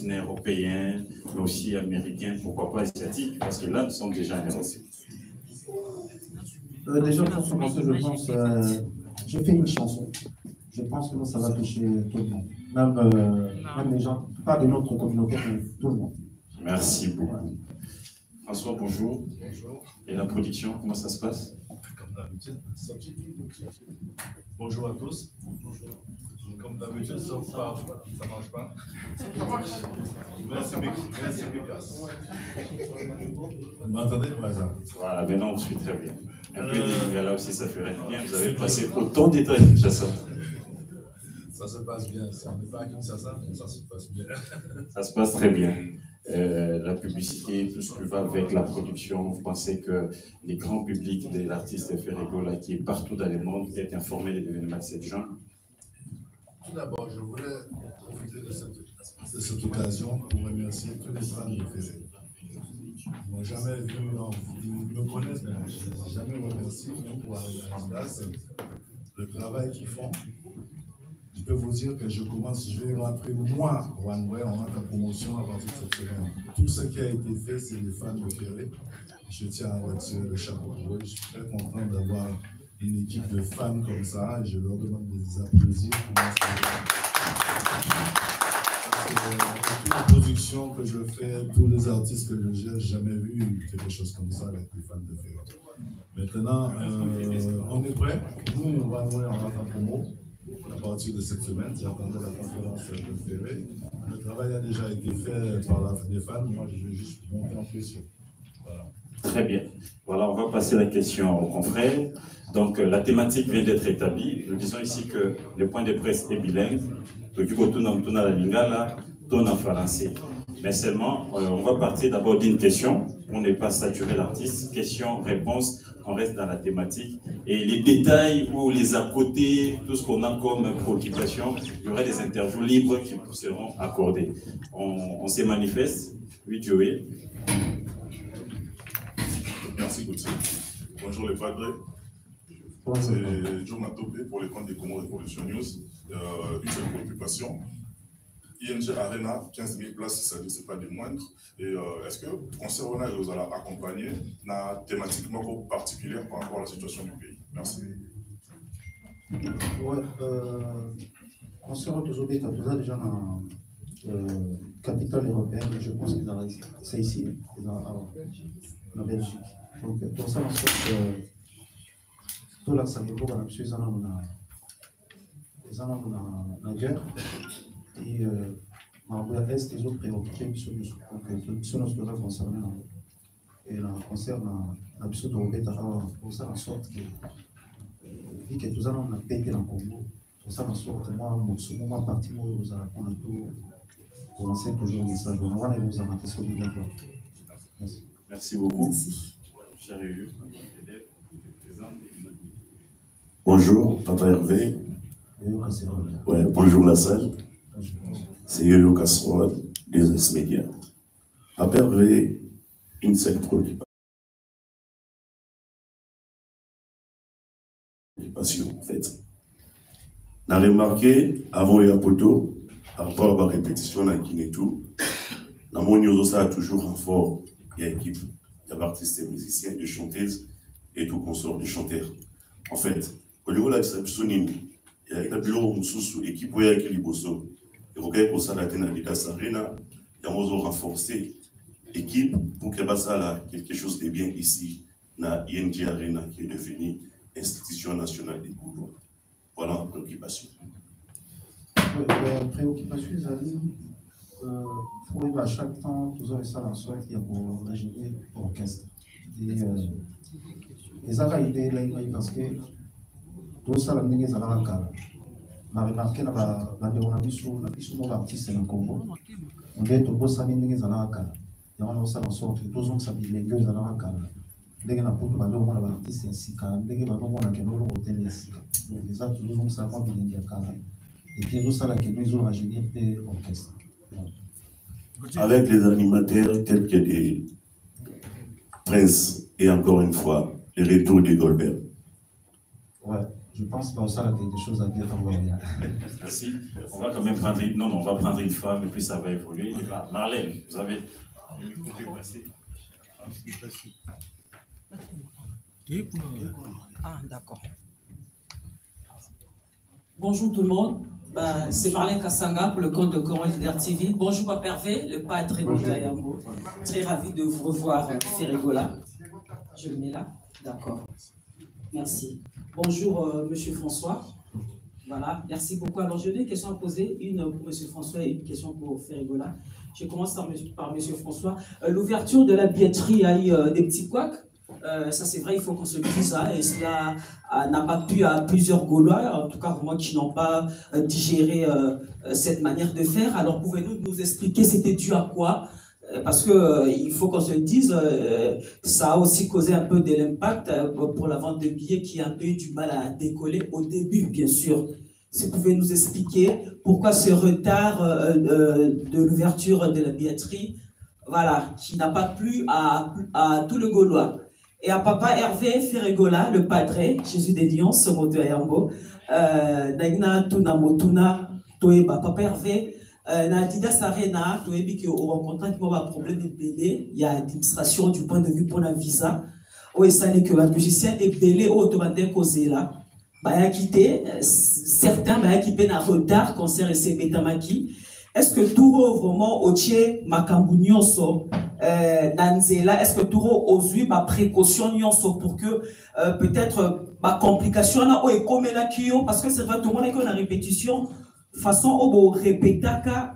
européens, mais aussi américains, pourquoi pas asiatiques, parce que là, nous sommes déjà intéressés. Déjà, pour commencer, je pense, j'ai fait une chanson. Je pense que ça va toucher tout le monde. Même les gens, pas de notre communauté, mais tout le monde. Merci beaucoup. François, bonjour. Bonjour. Et la production, comment ça se passe? Comme d'habitude. Bonjour à tous. Bonjour. Comme d'habitude, ça ne marche pas. Ça marche. Merci, efficace. Vous m'entendez, par exemple? Voilà, maintenant on suit très bien. Un peu de là aussi, ça ferait bien. Vous avez passé autant de temps à Kinshasa. Ça se passe bien. Ça n'est pas à Kinshasa, mais ça se passe bien. Ça se passe très bien. La publicité, tout ce qui va avec la production, vous pensez que les grands publics de l'artiste Ferrego, là, qui est partout dans le monde, est informé des événements de cette genre? Tout d'abord, je voulais profiter de cette occasion pour remercier tous les fans de Ferrego. Ils n'ont jamais vu, ils me connaissent, mais je n'ai jamais remercié pour arriver à ce le travail qu'ils font. Je peux vous dire que je vais rentrer, moi, OneWay, on rentre en promotion à partir de cette semaine. Tout ce qui a été fait, c'est les fans de Ferré. Je tiens à retirer le chapeau pour eux. Je suis très content d'avoir une équipe de fans comme ça et je leur demande des applaudissements pour toute la production que je fais, tous les artistes que je gère, jamais vu quelque chose comme ça avec les fans de Ferré. Maintenant, on est prêt. Nous, OneWay, on rentre en promo. À partir de cette semaine, j'attendais la conférence de Ferré. Le travail a déjà été fait par les fans. Moi, je vais juste monter en pression. Voilà. Très bien. Voilà, on va passer la question aux confrères. Donc, la thématique vient d'être établie. Nous disons ici que le point de presse est bilingue. Donc, du coup, tout dans la lingala, tout en français. Mais seulement, on va partir d'abord d'une question. On n'est pas saturé l'artiste. Question, réponse. On reste dans la thématique. Et les détails ou les à côté, tout ce qu'on a comme préoccupation, il y aura des interviews libres qui vous seront accordées. On se manifeste. Oui, Joey. Merci, Gauthier. Bonjour les padres. C'est Joe Matopé pour les comptes des Comores Revolution News. Une seule préoccupation. ING Arena, 15 000 places, ça ne c'est pas des moindres. Et est-ce que, concernant vous allez accompagner, na thématiquement particulière par rapport à la situation du pays? Merci. Ouais, concernant aujourd'hui, tu as déjà dans la capitale européenne, je pense que c'est ici, dans la Belgique. Donc, pour ça, en fait, tout là, ça veut dire qu'on a besoin de guerre. Et en reste les autres préoccupés qui sont nos concernés et la concerne la biso de Robert pour ça en sorte que vu que tout on a pété dans le Congo pour ça en sorte moi parti nous allons prendre tout pour lancer toujours le message on va aller nous avancer sur le d'accord. Merci beaucoup. Bonjour, Papa Hervé. Ouais, bonjour la salle. C'est Yoyo Casserole des S-Média. Papa Hervé, une seule préoccupation, en fait. On a remarqué, avant les Apoto, par rapport à la répétition dans Kinetou, dans mon niveau, ça a toujours un fort, il y a équipe, il y a artistes et musiciens, de chanteuses et tout consort de chanteurs. En fait, au niveau de la distribution, il y a un bureau sous équipe qui est liboso. Et regarde pour ça, la Ténadidas Arena, il y a un renforcé équipe pour que ça là quelque chose de bien ici, dans ING Arena qui est devenue institution nationale des Goulois. Voilà la préoccupation. La préoccupation, c'est pour à chaque temps, tout ça dans soi qui a pour régénérer l'orchestre. Et ça a été là parce que tout ça, la minute, ça va la on a remarqué dans la mission de l'artiste dans le Congo. On vient de bosser à l'année dans la cale. Il y a un sorte en sorte que tous on s'habille les gueules dans la cale. Dès qu'on a pour le monde, l'artiste est si calme. Dès qu'on a pour le monde, l'hôtel est si calme. Donc, les autres, nous avons ça comme il y a calme. Et puis, nous, ça, là, que nous avons agilé et orchestre. Avec les animateurs tels que des Prince et encore une fois, le retour de Goldberg. Ouais. Je pense que ça a quelque chose à dire. Merci. On va quand même prendre une... Non, on va prendre une femme et puis ça va évoluer. Marlène, vous avez... Ah, d'accord. Bonjour tout le monde. C'est Marlène Kassanga pour le compte de Coran TV. Bonjour Papa Hervé, le padre de Yambo. Très ravi de vous revoir, Ferregola. Je le mets là. D'accord. Merci. Bonjour Monsieur François. Voilà, merci beaucoup. Alors j'ai deux questions à poser, une pour Monsieur François et une question pour Ferregola. Je commence par Monsieur François. L'ouverture de la billetterie a eu des petits couacs. Ça c'est vrai, il faut qu'on se dise ça, et cela n'a pas plu à plusieurs Gaulois, en tout cas pour moi qui n'ont pas digéré cette manière de faire. Alors pouvez-vous nous expliquer c'était dû à quoi? Parce qu'il faut qu'on se dise, ça a aussi causé un peu de l'impact pour la vente de billets qui a un peu eu du mal à décoller au début, bien sûr. Si vous pouvez nous expliquer pourquoi ce retard de l'ouverture de la billetterie, voilà, qui n'a pas plu à tout le Gaulois. Et à Papa Hervé Ferregola, le padre, Jésus des Lions, ce mot de Ayambo, Naina Tuna Motuna, Toeba, Papa Hervé, Nadidas Arena, Toebi qui au rencontrant qui va problème de BD, il y a administration du point de vue pour la visa, où il s'agit que un musicien est belé au Tomandé causé là, bah quitté, certains bah qui peine à retard, concert et c'est Betamaki. Est-ce que tout vraiment au tché Makambunyoso Nanzela, est-ce que tout osui ma précaution nyonso pour que peut-être ma complication là ou comme la kio parce que c'est vrai tout le monde est qu'on a répétition façon au répétaka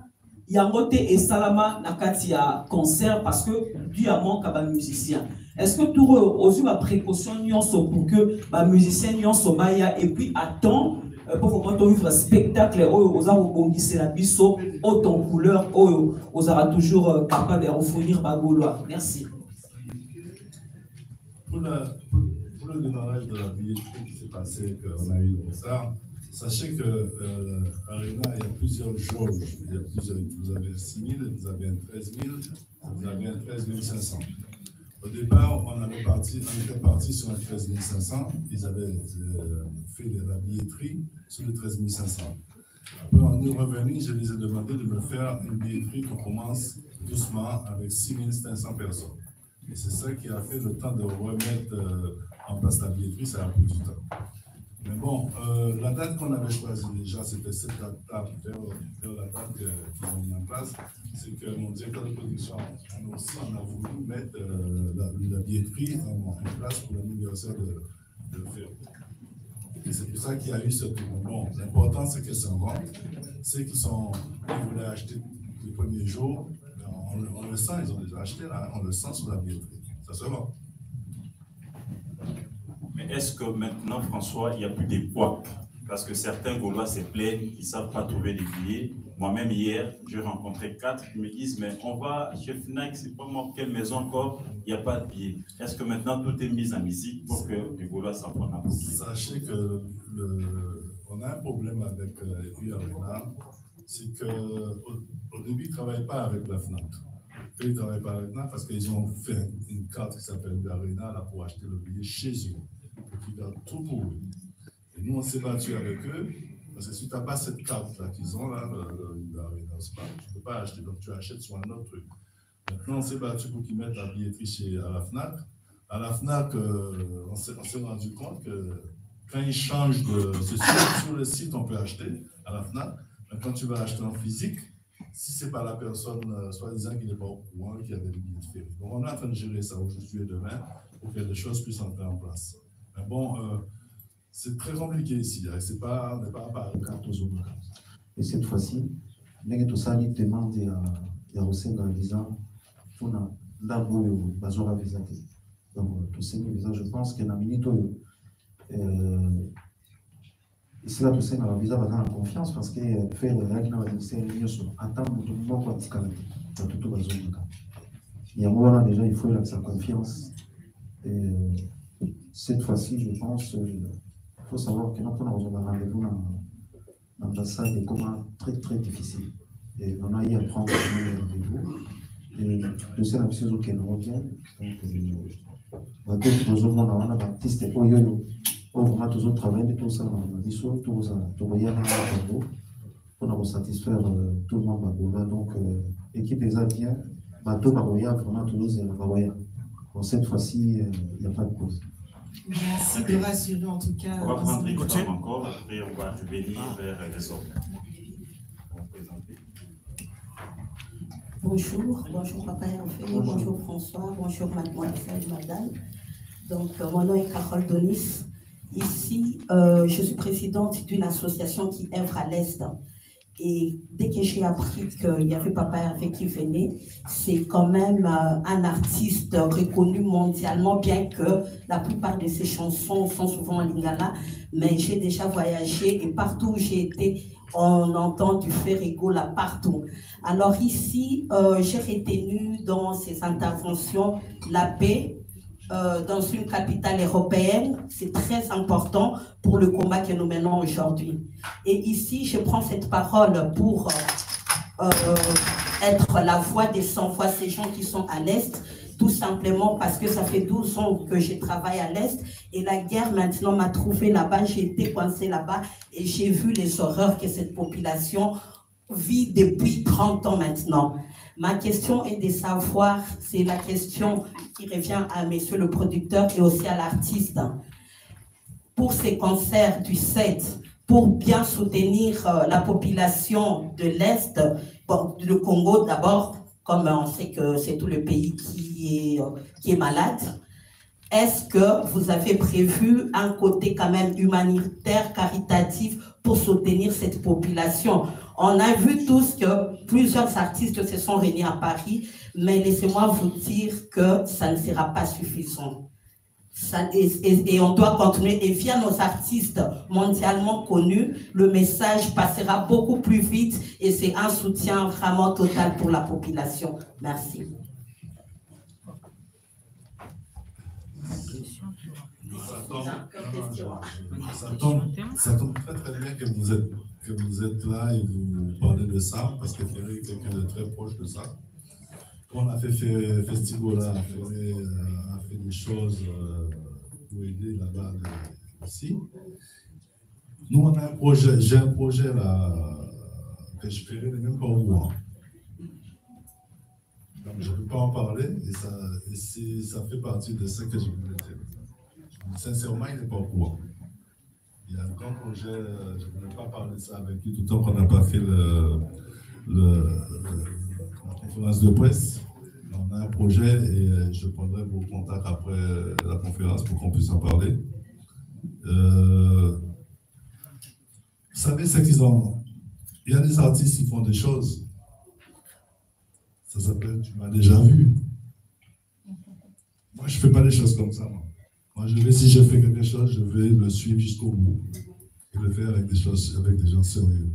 yangote et salama nakati ya concert parce que lui a manque à musicien. Est-ce que tout osui ma précaution nyonso pour que ma musicien nyonso maya et puis attend pour vraiment vivre un spectacle aux arts où la biso autant couleur aux arts toujours capable de refournir ma Gaulois. Merci. Pour le démarrage de la billetterie qui s'est passé, qu'on a eu le retard, sachez que Arena, il y a plusieurs jauges. Vous avez 6 000, vous avez un 13 000, vous avez un 13 500. Au départ, on était parti sur un 13 500. Ils avaient fait de la billetterie sur le 13 500. Après, on est revenu, je les ai demandé de me faire une billetterie qui commence doucement avec 6 500 personnes. Et c'est ça qui a fait le temps de remettre en place la billetterie, ça a pris du temps. Mais bon, la date qu'on avait choisie déjà, c'était cette date, la date qu'ils ont mis en place. C'est que mon directeur de production, on a voulu mettre la billetterie en place pour l'anniversaire de Ferro. Et c'est pour ça qu'il y a eu ce tournoi. Bon, l'important, c'est que c'est en vente. Ceux qui voulaient acheter les premiers jours, on le sent, ils ont déjà acheté, là, on le sent sur la billetterie. Ça se vend. Mais est-ce que maintenant, François, il n'y a plus des couacs? Parce que certains Gaulois se plaignent, ils ne savent pas trouver des billets. Moi-même, hier, j'ai rencontré 4 qui me disent, mais on va chez Fnac, c'est pas moi, quelle maison encore, il n'y a pas de billets. Est-ce que maintenant, tout est mis en musique pour que les Gaulois s'en prennent un peu? Sachez qu'on a un problème avec UARENA, c'est qu'au début, ils ne travaillent pas avec la Fnac. Ils ne travaillent pas avec la Fnac parce qu'ils ont fait une carte qui s'appelle UARENA là, pour acheter le billet chez eux. Donc, ils gardent tout pour eux. Et nous, on s'est battu avec eux, parce que si tu n'as pas cette carte-là qu'ils ont, là, tu ne peux pas acheter, donc tu achètes sur un autre truc. Maintenant, on s'est battu pour qu'ils mettent la billetterie à la Fnac. À la Fnac, on s'est rendu compte que quand ils changent sur le site, on peut acheter à la Fnac, mais quand tu vas acheter en physique, si ce n'est pas la personne, soi-disant qui n'est pas au courant, qui avait le billet de ferry. Donc, on est en train de gérer ça aujourd'hui et demain pour que les choses puissent entrer en place. Mais bon, c'est très compliqué ici, on n'est pas à Paris. Et cette fois-ci, tout ça, il demande à Rosen dans le visa pour d'abord bazora visa. Donc, tout ça, je pense qu'il y a une minute. Ici, là, tout ça, dans le visa, va dans confiance parce que faire le règle dans le ministère, il y a attendre tout le monde pour tout bazora. Il y a moi, déjà, il faut sa confiance. Et cette fois-ci, je pense. Il faut savoir que nous avons un rendez-vous dans l'ambassade est comment très très difficile. Et on a eu à prendre le rendez-vous. Et je sais la chose auquel on revient. Donc, on a un artiste Oyoyo vraiment toujours travailler, tout ça, tout rien pour satisfaire tout le monde. Donc, équipe des bien, bateau Baroya, vraiment Toulouse et Baroya. Bon, cette fois-ci, il n'y a pas de cause. Merci de rassurer en tout cas. On va prendre une fois encore, après on va revenir vers les autres. Bonjour Papa Hervé, bonjour François, bonjour mademoiselle, madame. Donc mon nom est Carole Donis. Ici, je suis présidente d'une association qui œuvre à l'Est. Et dès que j'ai appris qu'il y avait Papa Hervé qui venait, c'est quand même un artiste reconnu mondialement, bien que la plupart de ses chansons sont souvent en lingala. Mais j'ai déjà voyagé et partout où j'ai été, on entend du Ferregola partout. Alors ici, j'ai retenu dans ces interventions la paix dans une capitale européenne. C'est très important pour le combat que nous menons aujourd'hui. Et ici, je prends cette parole pour être la voix des sans-voix, ces gens qui sont à l'Est, tout simplement parce que ça fait 12 ans que je travaille à l'Est et la guerre maintenant m'a trouvé là-bas, j'ai été coincée là-bas et j'ai vu les horreurs que cette population vit depuis 30 ans maintenant. Ma question est de savoir, c'est la question qui revient à monsieur le producteur et aussi à l'artiste. Pour ces concerts du 7, pour bien soutenir la population de l'Est, le Congo d'abord, comme on sait que c'est tout le pays qui est malade, est-ce que vous avez prévu un côté quand même humanitaire, caritatif pour soutenir cette population? On a vu tous que plusieurs artistes se sont réunis à Paris, mais laissez-moi vous dire que ça ne sera pas suffisant. Et on doit continuer. Et via nos artistes mondialement connus, le message passera beaucoup plus vite et c'est un soutien vraiment total pour la population. Merci. Ça tombe très très bien que vous êtes là et vous parlez de ça, parce que Ferré est quelqu'un de très proche de ça. On a fait Festigola, Ferré a fait des choses pour aider là-bas aussi. Nous, on a un projet, j'ai un projet là, que je ferai même pas au courant. Donc je ne peux pas en parler et ça fait partie de ce que je voulais dire. Sincèrement, il n'est pas au courant. Il y a un grand projet, je ne voulais pas parler de ça avec lui tout le temps qu'on n'a pas fait la conférence de presse. On a un projet et je prendrai vos contacts après la conférence pour qu'on puisse en parler. Vous savez ce qu'ils ont. Il y a des artistes qui font des choses. Ça s'appelle « Tu m'as déjà vu ». Moi, je ne fais pas des choses comme ça, moi. Moi, si je fais quelque chose, je vais le suivre jusqu'au bout et le faire avec des gens sérieux.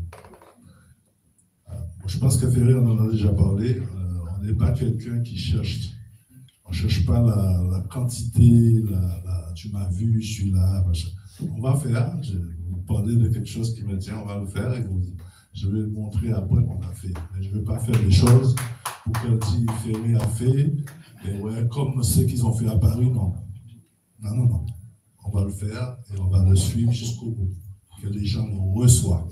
Je pense que Ferré, on en a déjà parlé. On n'est pas quelqu'un qui cherche. On ne cherche pas la quantité, tu m'as vu, je suis là. Machin. On va faire. Je vais vous parler de quelque chose qui me tient, on va le faire et je vais montrer après qu'on a fait. Mais je ne vais pas faire des choses pour qu'elle dise Ferré a fait, et ouais, comme ceux qu'ils ont fait à Paris, non. Non. On va le faire et on va le suivre jusqu'au bout. Que les gens nous reçoivent.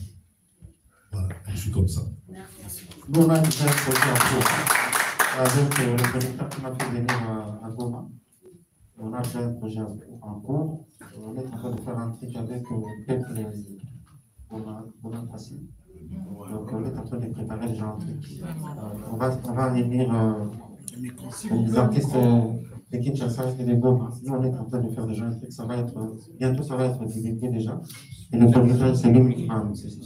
Voilà, je suis comme ça. Nous, on a déjà un projet en cours avec le producteur qui m'a fait venir à Goma. On a déjà un projet en cours. On est en train de faire un truc avec quelques Bonapassi. Donc, on est en train de préparer déjà un truc. On va venir les artistes de Kinshasa et de Goma. Nous, on est en train de faire déjà un truc. Bientôt, ça va être divulgué déjà. Et le producteur, c'est lui qui va annoncer ça.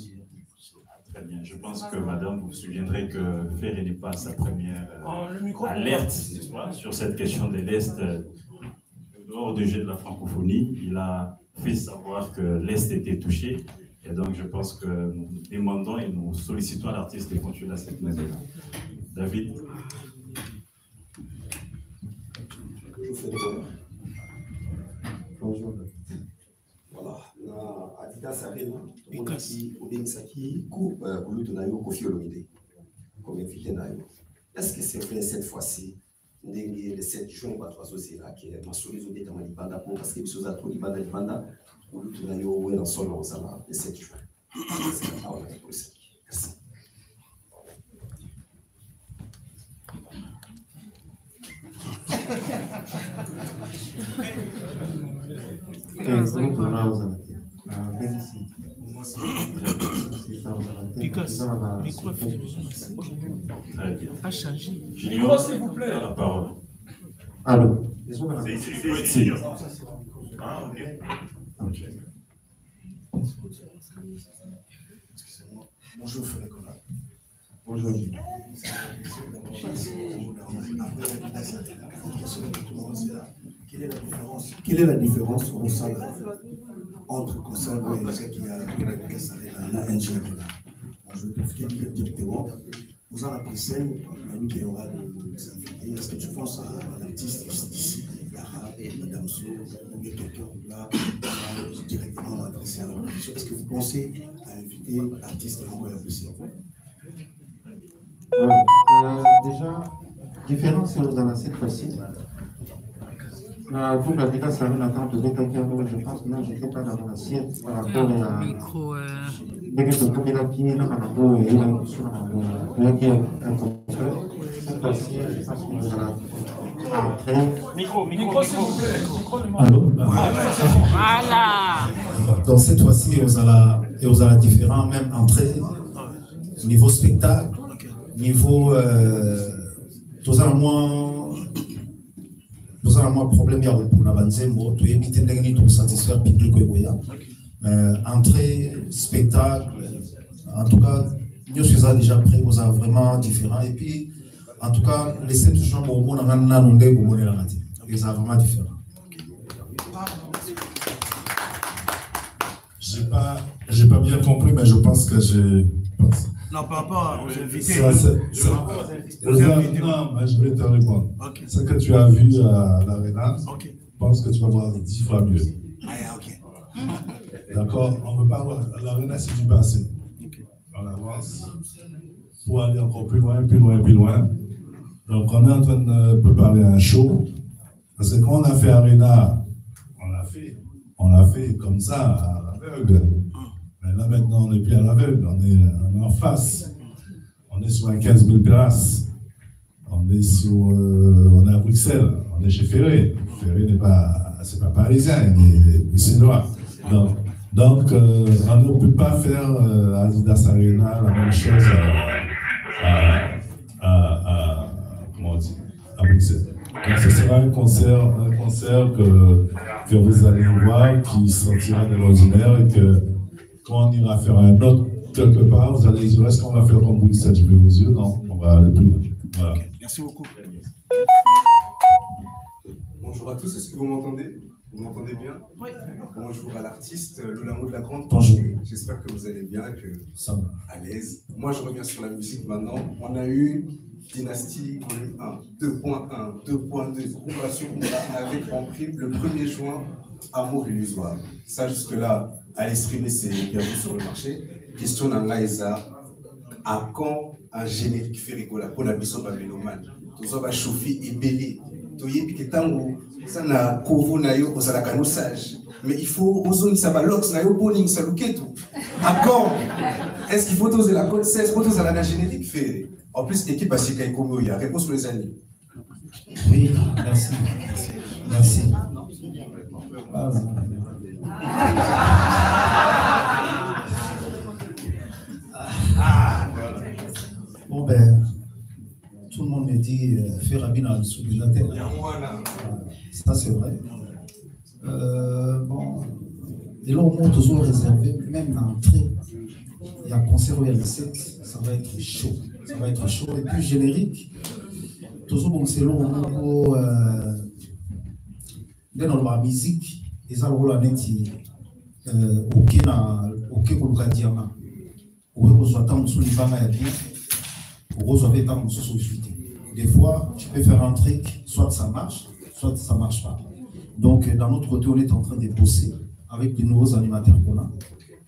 Très bien. Je pense que madame, vous vous souviendrez que Ferré n'est pas sa première alerte sur cette question de l'Est. Dehors du jeu de la francophonie, il a fait savoir que l'Est était touché. Et donc, je pense que nous demandons et nous sollicitons l'artiste de continuer à cette manière. David. Bonjour. Voilà, na Adidas Arena, on a dit au Denisaki, coupe au lieu de Nayo Kofi Olomide, comme invité Nayo. Est-ce que c'est vrai cette fois-ci, le 7 juin, il va 3 aussi là, qui est ma solution de Malibanda, parce que les choses à trop Libanda, tu n'as eu dans son nom, ça va, le 7 juin. Merci. A changé. Junior, s'il vous plaît, la parole. Alors, c'est ici. Ah, ok. Excusez-moi. Bonjour, Férégola. bonjour. Quelle est la différence au sein entre Consalvo et ce qui a la NGR? Je vais profiter directement. Vous en appréciez, lui qui aura des invités. Est-ce que tu penses à l'artiste d'ici, Lara et Madame Sou, ou bien quelqu'un là, directement adressé à la production? Est-ce que vous pensez à inviter l'artiste qui envoie la poésie? Déjà, différence dans cette fois-ci. Pour la dédicace à Renata, je pense que non, je n'étais pas dans mon assiette par rapport à. Dès que je tombais là, qui est là, par rapport à cette fois-ci, je pense qu'on va rentrer. Micro, s'il vous plaît. Voilà. Donc cette fois-ci, vous allez différent, même entrée, niveau spectacle, niveau. Tous à moins problème pour la banzembo, tu évites de satisfaire le public. Entrée, spectacle, en tout cas, nous sommes déjà prêts, vous êtes vraiment différents. Et puis, en tout cas, les 7 chambres au monde, on a ils sont vraiment différents. J'ai pas bien compris, mais je pense que j'ai. Non, par rapport aux invités. Non, mais je vais te répondre. Okay. Ce que tu as vu à l'Arena, je pense que tu vas voir 10 fois mieux. D'accord? On ne veut pas voir. L'Arena, c'est du passé. On avance pour aller encore plus loin. Donc, on est en train de préparer un show. Parce que quand on a fait Arena, on l'a fait comme ça, à l'aveugle. Mais là, maintenant, on n'est plus à l'aveugle, on est en face. On est sur un 15 000 places. On est à Bruxelles. On est chez Ferré. Ferré c'est pas parisien, il est bruxellois. Donc, on ne peut pas faire à Adidas Arena la même chose à Bruxelles. Donc, ce sera un concert que vous allez voir qui sortira de l'ordinaire et que quand on ira faire un autre quelque part, vous allez dire est-ce qu'on va faire comme Bruxelles? Je vais vos yeux, non, on va aller plus loin. Voilà. Merci beaucoup. Bonjour à tous, est-ce que vous m'entendez? Vous m'entendez bien? Oui. Bonjour à l'artiste Lolamo de la Grande. Bonjour. J'espère que vous allez bien, que ça va. À l'aise. Moi, je reviens sur la musique maintenant. On a eu Dynastie volume 1, 2.1, 2.2, Compassion avec en prime le 1er juin, Amour illusoire. Ça, jusque-là, à l'exprimer, c'est bien vu sur le marché. Question dans l'AESA, à quand un générique fait rigoler pour la mission de Mélomane? Tout ça va chauffer et belé. Tout y est piqué tango, ça n'a qu'au nayo, aux alacanossages. Mais il faut oser ça va l'ox, nayo boning, ça louquet tout. À quand? Est-ce qu'il faut oser la code 16, faut oser la générique fait? En plus, l'équipe a Sikaï Komo, il y a réponse pour les années. Oui, merci. Merci. Bon ben, tout le monde me dit faire un bien en dessous de la terre. Ça c'est vrai. Bon, et là au moins toujours réservé, même l'entrée, il y a un concert où il y a le 7, ça va être chaud. Ça va être chaud. Et puis générique, toujours bon, c'est long, dans la musique, ils ont le rôle à nettoyer. Ok, pour le diamant. Ou soit tant sous les bancs à bien, ou soit tant sous le suite. Des fois, tu peux faire un truc, soit ça marche pas. Donc, d'un autre côté, on est en train de bosser avec de nouveaux animateurs qu'on a.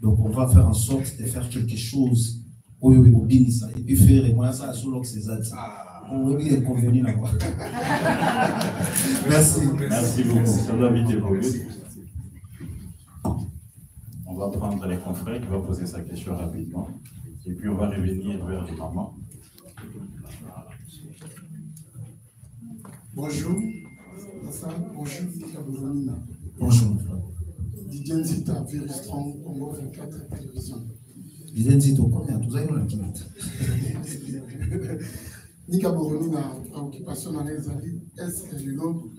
Donc, on va faire en sorte de faire quelque chose. Oui, et puis faire et moi ça sur l'oxygène. On est convenu là-bas. Merci. Merci beaucoup. Ça doit vite évoluer. va prendre les confrères qui vont poser sa question rapidement. Et puis on va revenir vers les mamans. Bonjour. Bonjour, Camerounina. Bonjour. Didier Nzita, Very Strong, Congo 24 Télévision. Didier Nzita, combien? Tout ça, il y a qui Ni Camerounina, préoccupation dans les alliés, est-ce que je l'homme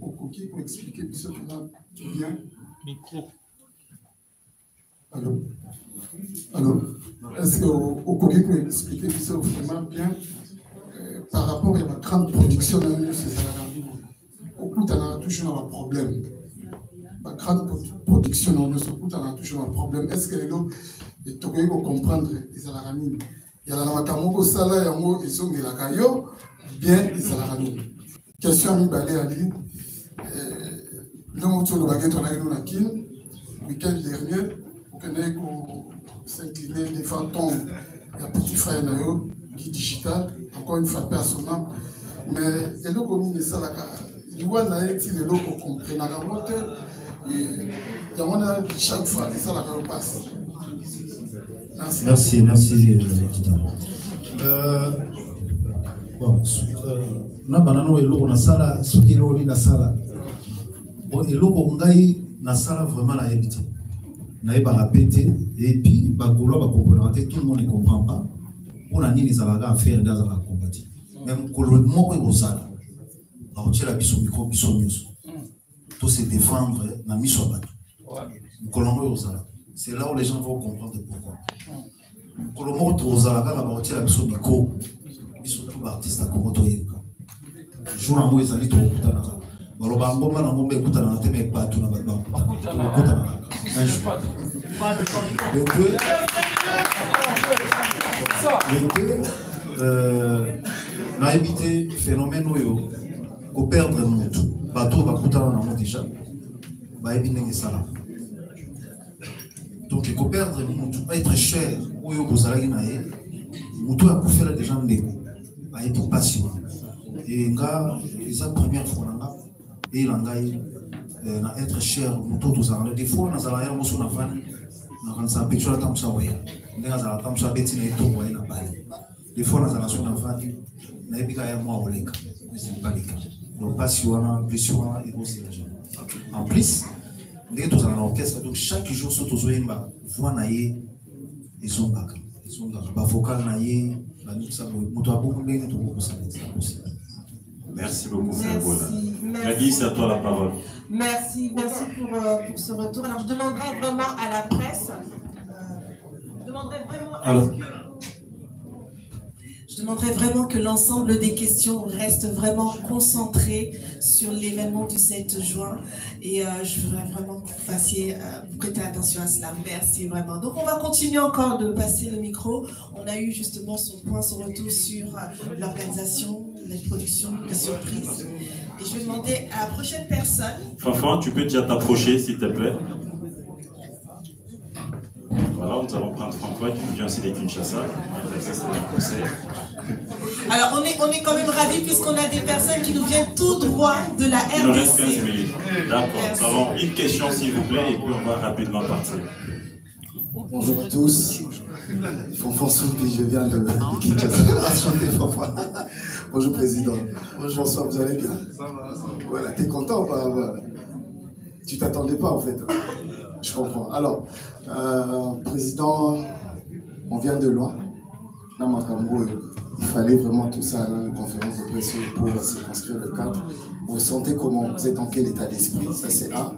au coquille pour expliquer ce qu'on a bien? Micro. Allô? Allô? Est-ce qu'au coquille pour expliquer ce vraiment bien par rapport à la grande production dans les alliés? Au coup, tu as toujours un problème. La grande production dans les alliés, tu as toujours un problème. Est-ce que l'homme est obligé de comprendre les alliés? Il y a la makamoko sala yango ezongi la kayo bien izalakano. Question mi balé ali. Non tu le baguette on a eu la kin week-end dernier pour que n'ait qu'on s'incliner devant ton petit frère nayo qui digital encore une fois personnellement mais il y a le commun de sala ka il voit na et il est là pour comprendre la route et il y a chaque fois ça la passe. Merci. Bon, na banano eloko na sala soki eloko na sala. Bon, eloko ngai na sala vraiment la habité. Na eba répéter et puis ba golo ba comprendre tout le monde ne comprend pas. On a ni les alaga à faire dans la combattre. Même colo moko ko sala. Ba otela biso micro biso nyuso. Tout se défendre na miso ba. Colombo ko sala. C'est là où les gens vont comprendre pourquoi. Colombo Trozalaga la partie la mission micro, ils sont tous artistes à Komoto Yeka. Jour en mois, ils allaient trop écouter. Baloba Ngoma na Ngombe écoute na teme pas tout na balba. Na évité phénomène yo ko perdre monde. Bateau va coûter na monde déjà. Ba éviter ça. Donc, il faut perdre, être cher, ou il faut aller naïe, ou tout à faire des gens de à être patient. Et là, c'est la première fois, et il a être cher, ou tout aux armes. Des fois, on a rien au son enfant, on a un peu de temps, ça va. On a un temps, ça va être une étoile, on a pas. Des fois, on a un son enfant, on a pas un mois au lec. C'est pas le cas. Donc, patient, pression, et aussi les gens. En plus, dès que tu as un orchestre, donc chaque jour, sur tous les voix naïe, ils sont là. Ils sont là. La vocale naïe, la nuit, ça va beaucoup mieux que tout ça. Merci beaucoup, Frère Bola. Maggie, c'est à toi la parole. Merci pour ce retour. Alors, je demanderais vraiment à la presse, je demanderais vraiment que l'ensemble des questions restent vraiment concentrées sur l'événement du 7 juin. Et je voudrais vraiment que vous fassiez prêter attention à cela. Merci vraiment. Donc, on va continuer encore de passer le micro. On a eu justement son retour sur l'organisation, la production, les surprises. Et je vais demander à la prochaine personne. Fanfan, tu peux déjà t'approcher, s'il te plaît. Voilà, nous allons prendre François qui vient aussi de Kinshasa. Alors, on est quand même ravis puisqu'on a des personnes qui nous viennent tout droit de la RDC. Il nous reste 15 minutes. D'accord. Nous avons une question, s'il vous plaît, et puis on va rapidement partir. Bonjour à tous. François, je viens de Kinshasa. Bonjour, Président. Bonsoir, vous allez bien? Voilà, t'es content ou pas? Tu t'attendais pas, en fait. Je comprends. Alors, Président, on vient de loin. Dans Makambo, il fallait vraiment tout ça dans une conférence de presse pour circonscrire le cadre. Vous sentez comment? Vous êtes dans quel état d'esprit? Ça, c'est A.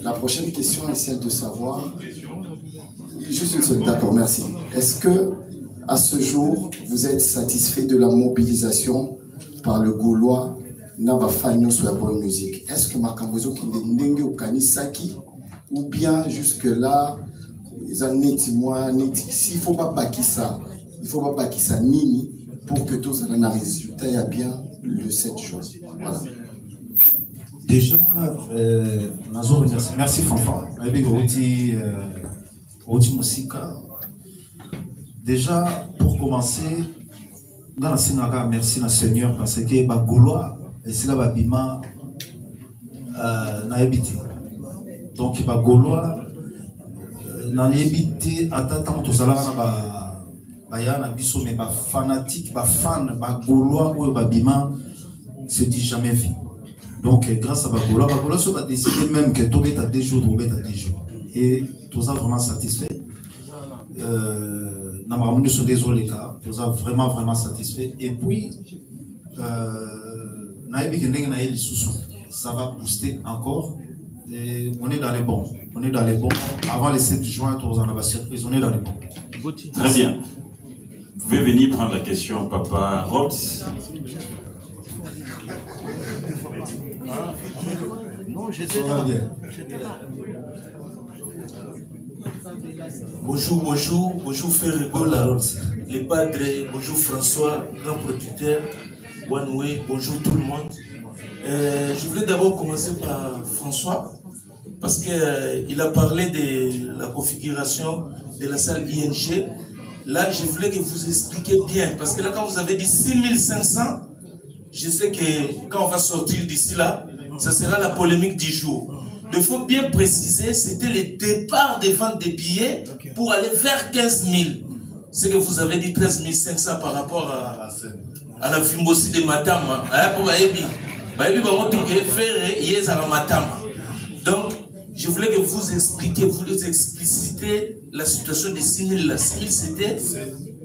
La prochaine question est celle de savoir. Juste une seule, d'accord, merci. Est-ce que, à ce jour, vous êtes satisfait de la mobilisation par le Gaulois Naba Fanyo sur la bonne musique? Est-ce que Makambozo qui est Ndenge ou Kanisaki, ou bien jusque-là, les années s'il ne faut pas baquer ça, il ne faut pas baquer ça Nini pour que tous aient un résultat et bien le 7 juin. Voilà. Déjà, merci Fanfan. Déjà, pour commencer, dans la Sénégal, merci le Seigneur parce que les Gaulois, c'est là Bima n'a habité. Donc les Gaulois, nayebi ata ntango tozalaka na baya na biso mais bafanatique bafan bagaulois oyo babima se dit jamais vu. Donc grâce à bagaulois so badécide même que tobeta 2 jours tobeta 2 jours et toza vraiment satisfait na makambo nyonso nde ezoleka toza vraiment satisfait et puis nayebi ke ndenge na ye lisusu ça va booster encore. Et on est dans les bons. On est dans les bons. Avant les 7 juin, on a la surprise. On est dans les bons. Très bien. Vous pouvez venir prendre la question, Papa Robs. Non, j'étais là. Bonjour Ferregola, les padres, bonjour François, grand producteur, One Way, bonjour tout le monde. Je voulais d'abord commencer par François, parce qu'il a parlé de la configuration de la salle ING. Là, je voulais que vous expliquiez bien, parce que là, quand vous avez dit 6500, je sais que quand on va sortir d'ici là, ça sera la polémique du jour. Il faut bien préciser, c'était le départ des ventes des billets pour aller vers 15 000. C'est que vous avez dit 13 500 par rapport à la Fimbosi de Matama. Donc, je voulais que vous expliquiez, vous explicitez la situation des 6 000. La 6 000, c'était...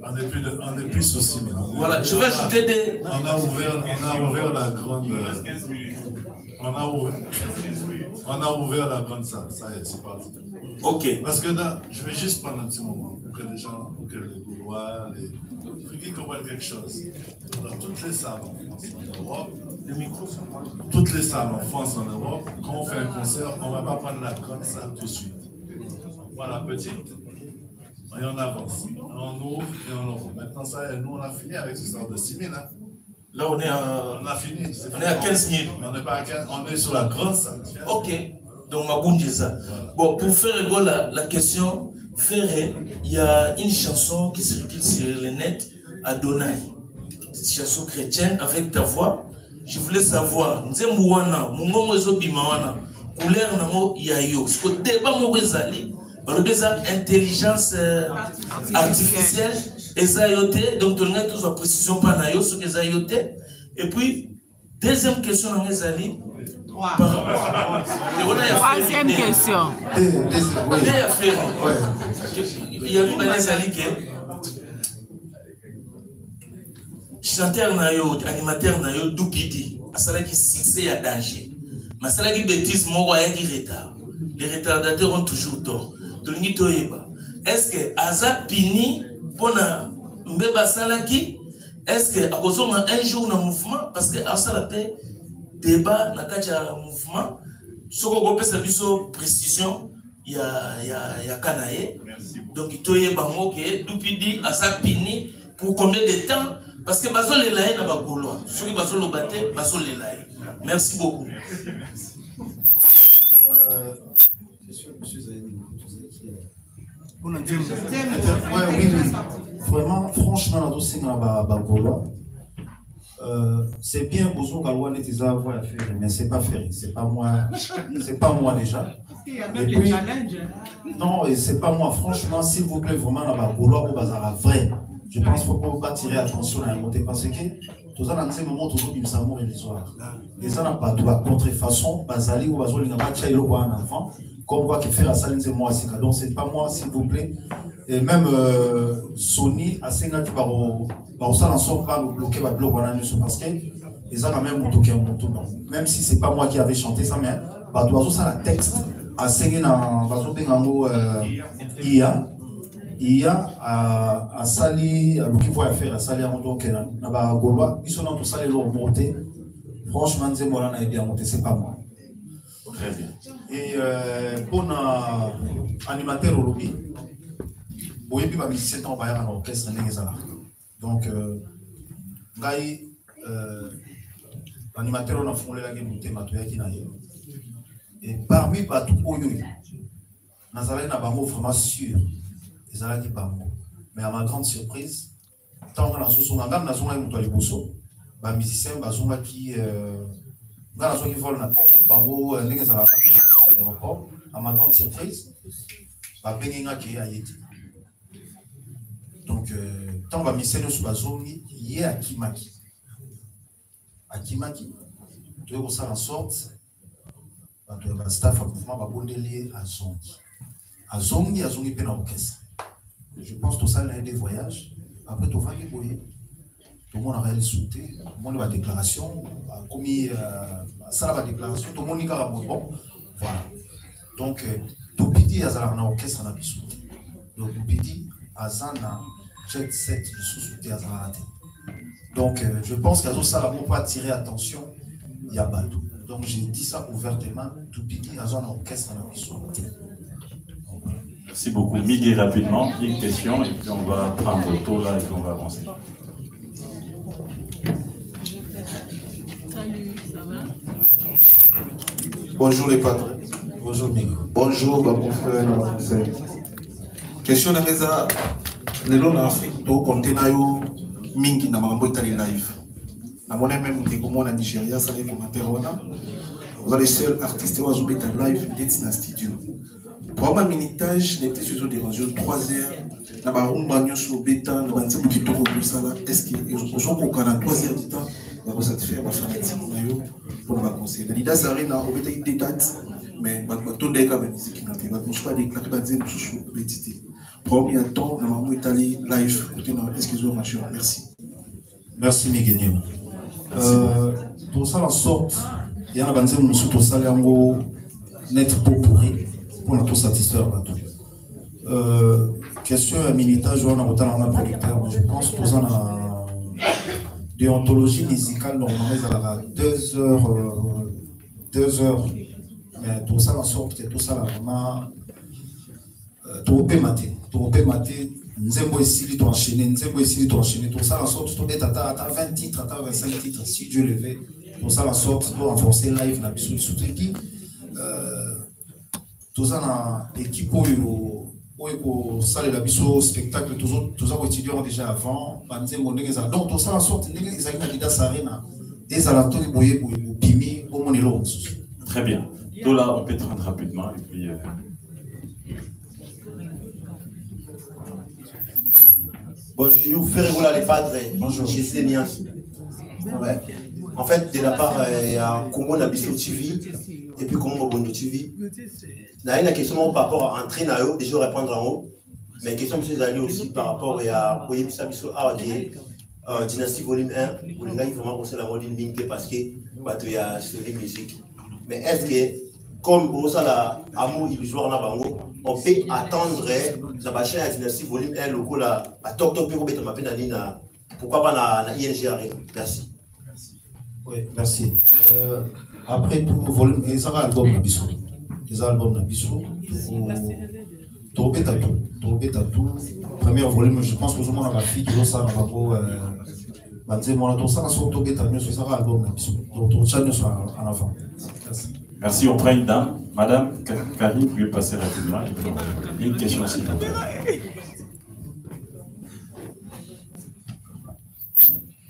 On n'est plus sur 6 000. Voilà, je vais ajouter des... On a ouvert la grande... On a ouvert la grande salle, ça y est, c'est parti. Ok. Parce que là, je vais juste prendre un petit moment pour que les gens, pour que les Gaulois, les Africains comprennent quelque chose. Dans toutes les salles en France, en Europe, les micros sont pas. Toutes les salles en France, en Europe, quand on fait un concert, on ne va pas prendre la grande salle tout de suite. On prend la petite, et on avance. On ouvre et on ouvre. Maintenant, ça y est, nous, on a fini avec ce sort de 6 000. Hein. Là, on a fini. On est à 15 000. On n'est pas à 15 000, on est sur la grande salle. Ok. Donc, ma bonne ça. Bon, pour faire la question, Ferré, il y a une chanson qui circule sur le net, Adonai. C'est une chanson chrétienne avec ta voix. Je voulais savoir, Nzemouana, Mungomozo Bimawana, couleur Namo Yayo. Ce que débat Mouezali, intelligence artificielle. Esayote, donc on a tous la précision par Nayo sur Esayote. Et puis, deuxième question dans les alliés. Troisième question. Il y a eu des alliés qui chanteur Nayo, animateur Nayo, Doupidi, à cela qui succès à danger. Mais cela qui bêtise, moi, il y a des retards. Les retardateurs ont toujours tort. Est-ce que Azat Pini pour Mbeba Salaki, est-ce que à cause un jour dans le mouvement, parce que à ça débat dans le mouvement, ce qu'on peut savoir précision, il y a Kanaé, donc il y a bango que Doupidi à sa pini pour combien de temps, parce que Basol est là, il n'a pas de loi. Ceux qui Basol le battent, Basol est là. Merci beaucoup. Vraiment, franchement, c'est bien besoin qu'Alouane ait des avoirs à faire, mais c'est pas fait. C'est pas moi déjà. Il y a même des challenges. Non, et c'est pas moi. Franchement, s'il vous plaît, vraiment, la Gaulois au bazar vrai. Je pense qu'il ne faut pas tirer attention à la montée parce que tout ça, dans ces moments, tout le monde est mort illusoire. Les gens n'ont pas de la contrefaçon, Bazali ou Bazoli n'a pas de chaïlo pour un enfant. Comme quoi que faire la salle, c'est moi. Donc, c'est pas moi, s'il vous plaît. Et même Sony, à 5 ans, qui va au salon, on va bloquer le blog parce que les gens ont même bloqué un moto. Même si ce n'est pas moi qui avais chanté ça, mais ça la texte. À 5 ans, il y a à Sali, à l'outil pour faire à Sali, donc, à Gaulois, ils sont dans tout ça, les lourds montés. Franchement, c'est moi, on a bien monté, c'est pas moi. Très bien. Et pour animateur au lobby, vous voyez, il y a un orchestre. Donc, l'animateur, on a fondé la game et parmi les tout oyoui, nous avons vraiment sûr. Mais à ma grande surprise, tant que nous avons un musicien qui vole à ma grande surprise, babengengaki ayeti. Donc tant bamiseni oso bazongi ye akimaki toye kosala sorte bato ya bastaff ya mouvement babondeli azongi mpe na orchestre. Je pense tosali na ye des voyages après tovandi boye tomonaka ye lisu te tomoni badéclaration akomi asala badéclaration tomoni kaka boye bon voilà. Donc topidi azalaka na orchestre na biso donc topidi aza na jet set lisusu te azalaka te. Donc je pense qu'azosala moko attirer attention ya bato. Donc j'ai dit ça ouvertement, topidi aza na orchestre na biso te. Merci beaucoup. Miguel, rapidement, une question, et puis on va prendre le tour là et puis on va avancer. Bonjour les padres. Bonjour Miguel. Bonjour mon frère. Question na meza lelo na Afrique to kontena yo mingi na mambo itali live. Na mona même ndeko mona Nigeria ça les commentaires wana. Vous êtes les seuls artistes qui ont été live dans le studio. Pour un minutage, les petits choses dérangés 3 heures. Na ba rumba nyoso beta na banze bu kitoko kusala. Est-ce que ils ont kokana 3 heures du temps va vous satisfaire ba fanatique na yo pour ba conseiller. Lida Sarina au beta des dates mais ba to ndeka ba musique na te ba pas déclarer ba nze mususu betité. Premier temps na mamu Italie live côté na est-ce qu'ils ont marché. Merci. Merci Miguel. Tout ça la sorte il y a un banze mususu to sala yango net pour nous satisfaire. Question à militage, on a autant de producteur. Je pense que nous avons déontologie musicale normalement à 2 heures. Mais tout ça en sorte que tout ça vraiment tout peut mater. Nzembo ici doit enchaîner, tout ça en sorte tout est à 20 titres, à 25 titres si Dieu le veut. Tout ça en sorte doit renforcer live na biso surtout qui tout ça na équipe au salle de biso spectacle tous autres étudiants déjà avant banze monengeza donc tout ça en sorte les Lida Sarina des alentours de boyer pour pimi au monelo. Très bien. Tout là on peut prendre rapidement et puis Bonjour, Ferregola les padres. Bonjour. Je sais bien. Ouais. En fait, de la part il y a Congo Nabiso TV et puis Congo Bondo TV. Il y a une question par rapport à entrer dans haut, déjà répondre en haut. Mais une question que aussi par rapport à Biso Dynastie Volume 1. Vous avez vraiment conseillé la volume ligne parce que il y a sur les musiques. Mais est-ce que, comme pour ça, l'amour illusoire na bango, on peut attendre la chaîne à Dynastie Volume 1, le coup là, à Tok Tok, pourquoi pas na ING Arena? Merci. Oui, merci. Après tout, volume, les albums Nabiso. Les albums Nabiso. Torbé Tatou. Premier volume, je pense que tout le monde a la fille qui ça va pas. Tout ça, sur Torbé Tatou, c'est un album Nabiso. Donc, tout ça, nous sommes en avant. Merci, on prend une dame. Madame Karine, vous pouvez passer rapidement. Une question s'il vous plaît.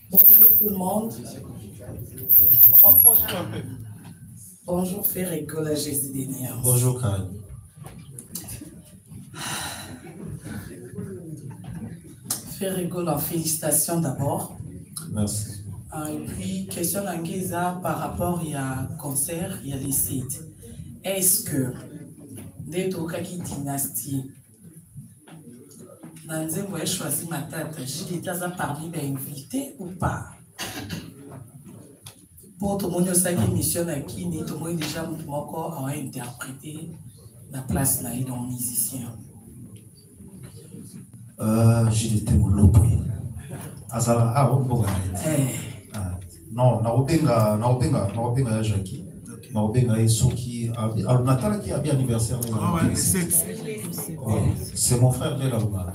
Bonjour tout le monde. Bonjour Ferregola Jésus. Bonjour Karine. Ferregola, félicitations d'abord. Merci. Et puis, question d'Angueza par rapport à concert, il y a les sites. Est-ce que dès Tokaki Dynastie, dans un voyage choisi ma tête, j'ai des tas parmi mes invités ou pas? Pour tout le monde, qui mission à qui tout le monde déjà encore a interprété la place là et dans musicien. J'ai été mon lobo. Azala non, na Jackie. C'est mon frère de là-bas.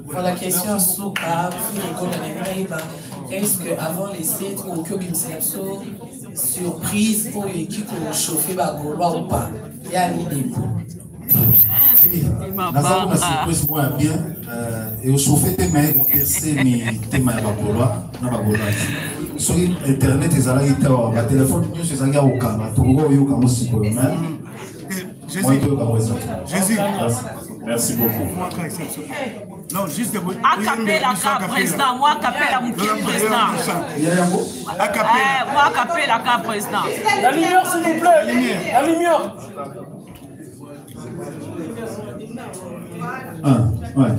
Voilà la question sur est-ce qu'avant les sites, on a une surprise pour l'équipe pour chauffer Bagolois ou pas? Il y a une idée. Nous surprise moins bien et au chauffé tes mains, on percé mes tes mains Bagolois, na Bagolois. soki internet ezalaki te awa batelefone nyonso ezalaki akokanga tokoki oyoka ngo sikoyo me moi toyoka ngo ezalaki. Merci beaucoup. Non, juste de Acapella, président. Moi, Acapella, mon président. Moi, Acapella, président. La lumière, s'il vous plaît. La lumière. Ouais.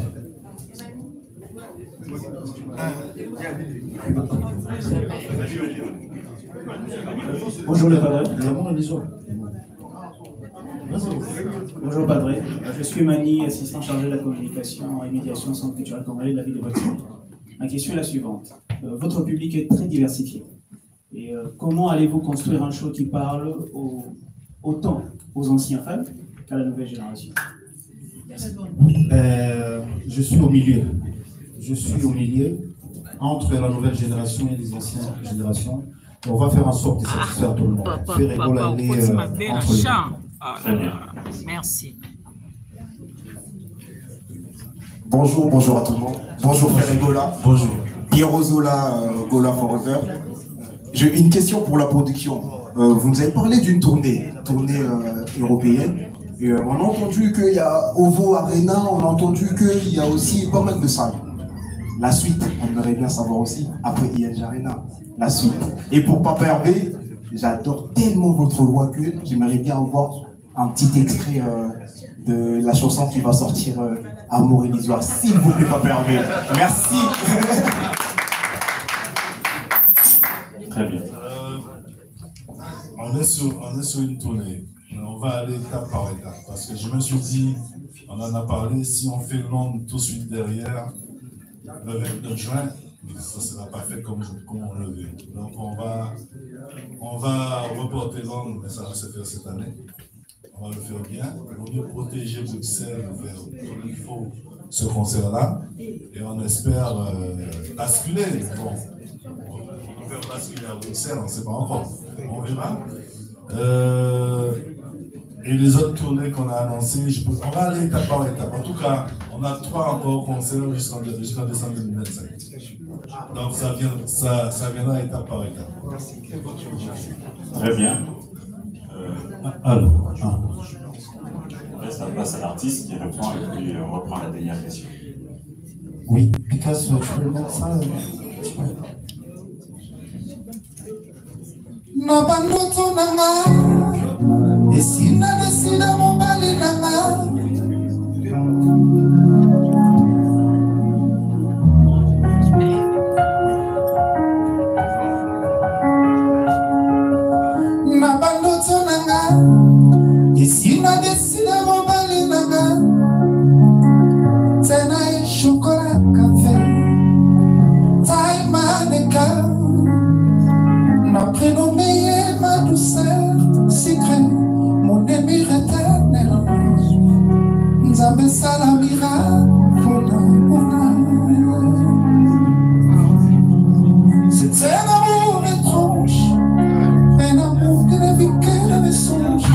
Bonjour le padre. Bonjour padre. Je suis Mani, assistant chargé de la communication et médiation au Centre culturel congolais de la ville de Bruxelles. Ma question est la suivante. Votre public est très diversifié. Et comment allez-vous construire un show qui parle autant aux anciens fans qu'à la nouvelle génération? Je suis au milieu. Je suis au milieu entre la nouvelle génération et les anciennes générations. On va faire en sorte de satisfaire tout le monde. Faire rigoler entre les deux. Très bien. Merci. Bonjour à tout le monde. Bonjour Frère Gola. Bonjour. Pierrot Zola, Gola Forever. J'ai une question pour la production. Vous nous avez parlé d'une tournée européenne. Et on a entendu qu'il y a OVO Arena, on a entendu qu'il y a aussi pas mal de salles. La suite, on aimerait bien savoir aussi, après ING Arena, la suite. Et pour Papa Hervé, j'adore tellement votre voix que j'aimerais bien avoir un petit extrait de la chanson qui va sortir Amour illusoire. S'il vous plaît, Papa Hervé. Merci. Très bien. On est sur une tournée. On va aller étape par étape. Parce que je me suis dit, on en a parlé, si on fait Londres tout de suite derrière, le 29 juin, ça ne sera pas fait comme on le veut. Donc on va reporter Londres, mais ça va se faire cette année. On va le faire bien. On va protéger Bruxelles, il faut ce concert-là. Et on espère basculer. Bon, on peut faire basculer à Bruxelles, on ne sait pas encore. On verra. Et les autres tournées qu'on a annoncées, on va aller étape par étape. En tout cas, on a 3 encore concerts jusqu'en décembre 2025. Donc ça viendra étape par étape. Très bien. Alors, on laisse la place à l'artiste qui répond et puis on reprend la dernière question. Oui, Picasso, tu peux mettre ça Nabandoto nanga esina desina mobali nanga Nabandoto nanga esina desina mobali nanga tena chocolat café taille mannequin. Ma prénommée ma douceur secret, mon émir éternel. Nzambe salamira, c'est un amour étrange, un amour de la vie qu'elle avait songe.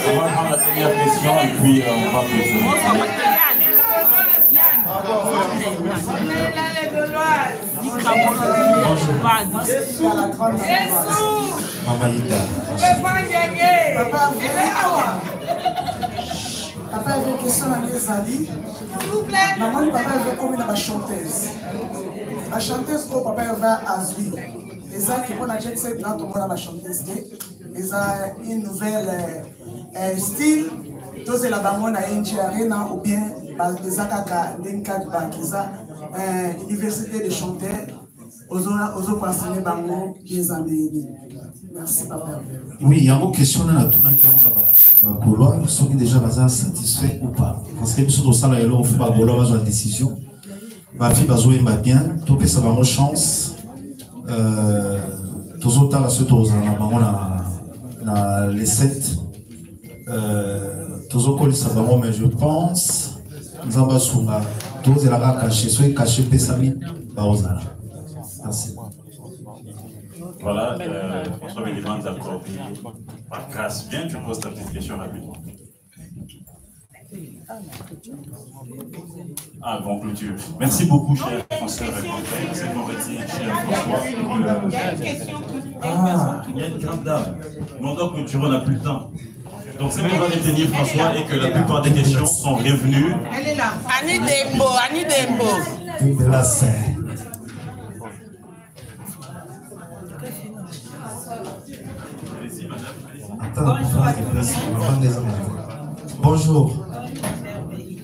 On va prendre la dernière question et puis on va poser. Papa avait une question à mes amis. Maman, papa avait comme une chanteuse. La chanteuse au papa avait Azui. Et ça, qui on a déjà dit là, tout le monde a la chanteuse. Ils ont une nouvelle style. Tous les bamons à ING Arena ou bien les Akaka, l'Inka Bankiza, université de chanteurs. Aux autres enseignants bango, les amis. Merci papa. Oui, il y a une question là, tout le monde qui sont déjà satisfaits ou pas. Parce que nous sommes là, on fait pas de décision. Ma fille va jouer bien, tout ça va avoir chance. Tous autres là, ceux qui ont les 7. Tous autres ça va mais je pense nous avons souvent tous les là cachés, soit cachés Pessami, Baozala. Merci. Voilà, François me demande encore, par grâce, bien tu poses ta petite question rapidement. Ah, bon, clôture. Merci beaucoup, cher François. C'est qu'on retient, cher François. Ah, il y a une grande dame. Mais on doit clôturer, on n'a plus le temps. Donc, c'est qu'on va retenir François et que la plupart des questions sont revenues. Elle est là. Annie Dembo, Annie Dembo. De la scène. Bonjour.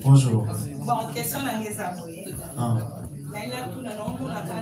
Bonjour. Bon, question à les Ah. Là, tout le monde, on a